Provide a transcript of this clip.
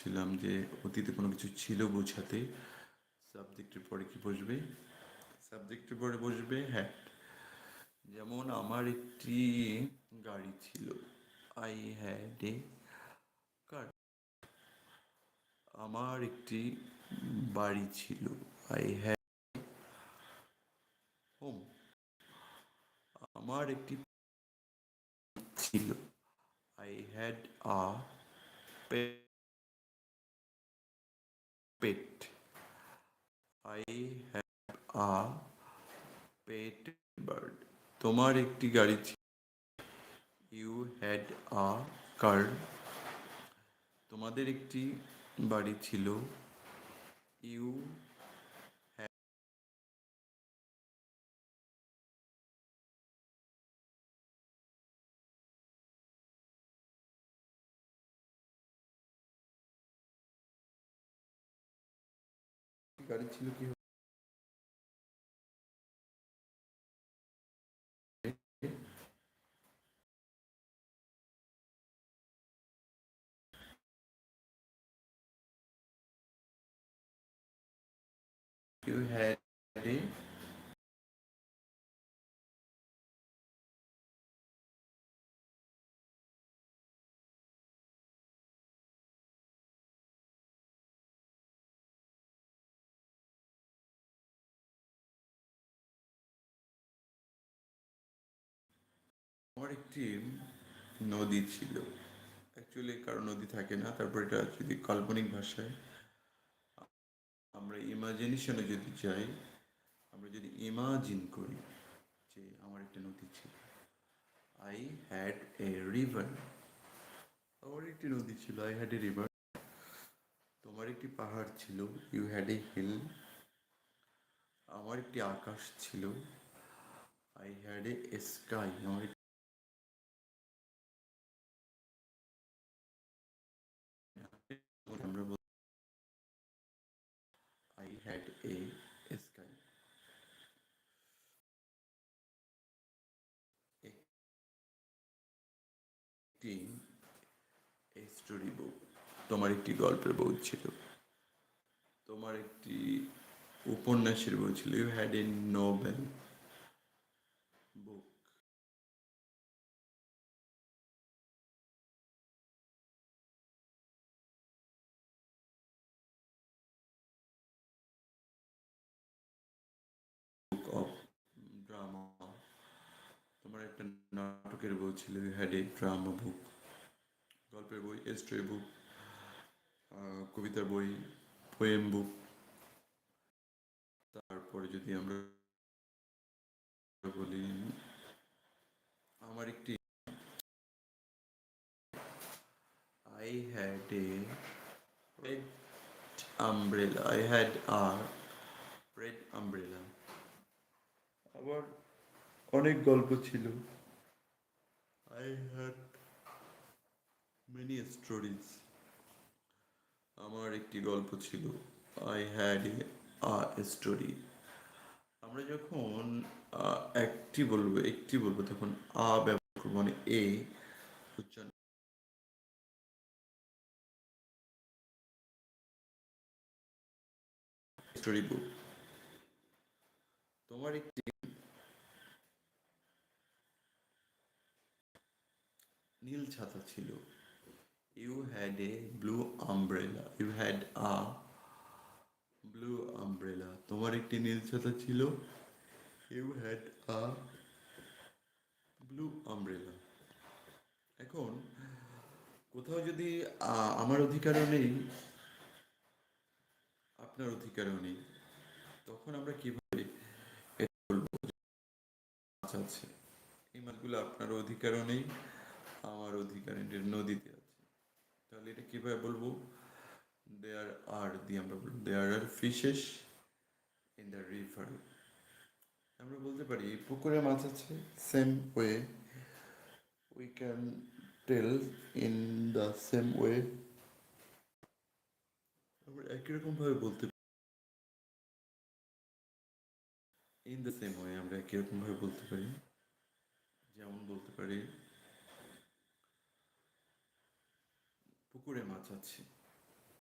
ছিলাম যে অতীতে কোনো কিছু ছিল বোঝাতে সাবজেক্টের পরে কি বসবে? সাবজেক্টের পরে বসবে হ্যাড। যেমন আমার একটি গাড়ি ছিল, আই হ্যাড এ কার। আমার একটি বাড়ি ছিল, আই হ্যাড হোম। আমার একটি ছিল, I had a pet. I have a pet bird. তোমার একটি গাড়ি ছিল, ইউ হ্যাড আ কার। তোমাদের একটি বাড়ি ছিল, ইউ গাড়ি ছিল কি হবে? You had a. আমার একটি নদী ছিল। অ্যাকচুয়ালি কারো নদী থাকে না, তারপর এটা যদি কাল্পনিক ভাষায় আমরা ইমাজিনেশনে যদি যাই, আমরা যদি ইমাজিন করি যে আমার একটা নদী ছিল, আই হ্যাড এ রিভার। আমার একটি নদী ছিল, আই হ্যাড এ রিভার। তোমার একটি পাহাড় ছিল, ইউ হ্যাড এ হিল। আমার একটি আকাশ ছিল, আই হ্যাড এ স্কাই। আমার আমরা আই হ্যাড এ স্কাই। একটি স্টোরি বুক। তোমার একটি গল্পের বই ছিল। তোমার একটি উপন্যাসের বই ছিল, you had a novel book. Book of drama. তোমার একটা নাটকের বই ছিল, you had a drama book. গল্পের বই, স্টোরি বুক, কবিতার বই, পোয়েম বুক। তারপরে যদি আমরা বলি, আমার একটি I had a red umbrella. I had a red umbrella. আবার অনেক গল্প ছিল, আই হ্যাড মেনি স্টোরিজ। আমার একটি গল্প ছিল, আই হ্যাড এ স্টোরি। আমরা যখন একটি বলবো তখন ব্যবহার করবো, মানে এ উচ্চারণ। Story book. তোমার একটি নীল ছাতা ছিল, you had a blue umbrella. You had a blue umbrella. তোমার একটি নীল ছাতা ছিল, you had a blue umbrella. এখন কোথাও যদি আমার অধিকারও নেই, আপনার অধিকারও নেই, তখন আমরা কিভাবে এটা বলবো মাছ আছে? এই মাছগুলো আপনার অধিকারও নেই, আমার অধিকার নেই, নদীতে আছে। তাহলে এটা কিভাবে বলবো? দেয়ার আর দিয়ে আমরা বলবো there are fishes in the river. আমরা বলতে পারি পুকুরে মাছ আছে, same way we can tell in the same way. আমরা একই রকম ভাবে বলতে, ইন দ্য সেম ওয়ে আমরা একই রকম ভাবে বলতে পারি। যেমন বলতে পারি পুকুরে মাছ আছে।